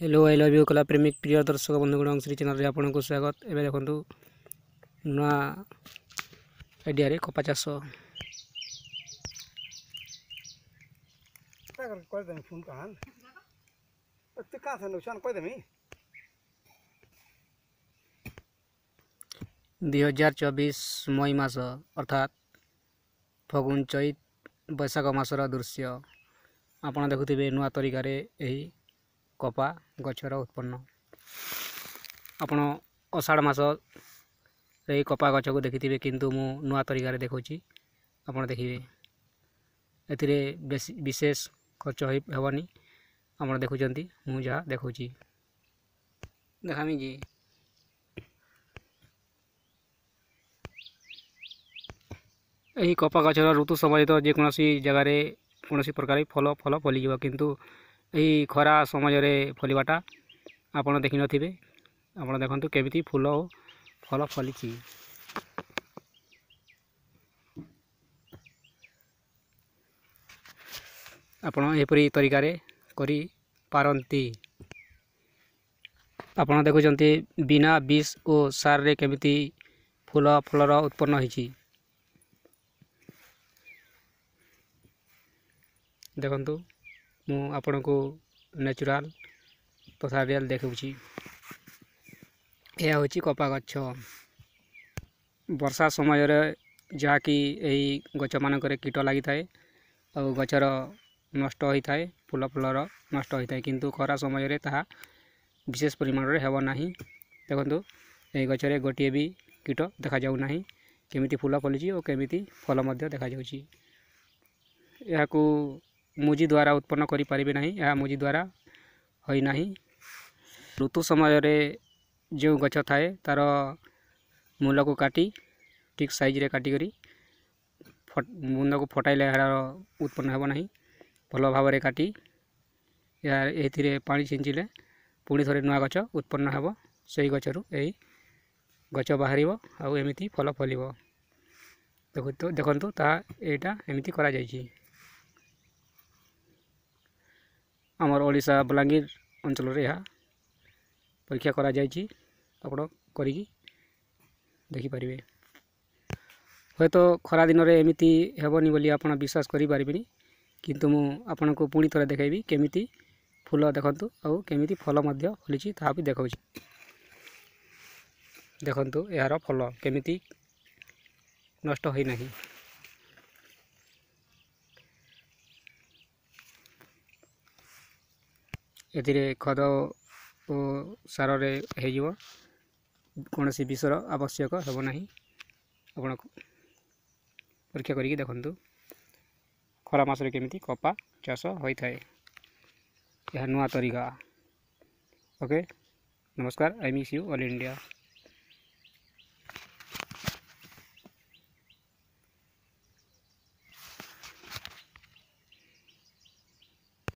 Hello I love you कला प्रेमिक प्रिय दर्शक बंधुगण श्री चैनल आपको स्वागत। एवं देखो नुआ आइडिया कपा चाष दुई 2024 मई मास अर्थात फगुन चैत बैशाख मासर दृश्य आपड़ देखुवे नुआ तरीका कपा गचर उत्पन्न आपण अषाढ़ मास कपा गच को देखिथे किंतु मु नुआ तरीका देखुची आपण देखिए एथिरे विशेष खर्च हेबनी आपण देखुचंती मु जहाँ देखुची देखामी जी यही कपा गचर ऋतु समय तो जेकोसी जगार कौन प्रकार फल फल फली किंतु यही खरा समय फलिबाटा आपण देखि नथिबे। आपण देखंतु केमिति फूल और फल फली आपण एपरी तरीका करी पारंती। आपण देखुचंती बिना विष और सार रे केमिति फूल फलर उत्पन्न होइछि देखंतु मु आपण को नेचुरल तथा रियल देखुची। यह हूँ कपा गछ वर्षा समय जहाँकि यही गच मानक कीट लगी थाए और गचर नष्ट होता है फूल फलर नष्ट होता है किंतु खरा समय ताहा विशेष परिमाण में हेब ना। देखो यही गचरे गोटे भी कीट देखा जाऊ ना केमिति फूल फली और केमिति फल देखा जाउछि। याकू मुजी द्वारा उत्पन्न करि परिबे नाही, या मुजी द्वारा होई नाही। ऋतु समय जो गछ थाए तार मूल को काटी ठीक साइज रे काटी करी बुंद को फटाइले यार उत्पन्न हेब नाही। भल भाव रे काटी यार एथिरे पानी छिंचिले पुणी थरे नुआ गछ उत्पन्न हेब। सही गछरु एही गछ बाहरिबो आ एमिति फल फलिबो। देखंतु ता एटा एमिति करा जायछि। आमर ओडिशा बलांगीर अंचल रे यह परीक्षा करा जायछि। आपण करिकी देखि परिबे। हे तो खरा दिन रे एमिति हेबनी बोली आपण विश्वास करि परिबिनी किंतु मु आपण को पुणी थरे देखाइबी केमिति फूल देखंतु और केमिति फल मध्य फलिछि ता भी देखौछि। देखंतु यार फल केमिति नष्ट होई नाही। एथिरे खद और सार रे हेजिवो कौन सी विषर आवश्यक हेब नाही। आपण परीक्षा करिकी देखंतु खरा मास रे केमिति कपा चाष होइथाय। यह नुआ तरीका। ओके नमस्कार। I miss you all India.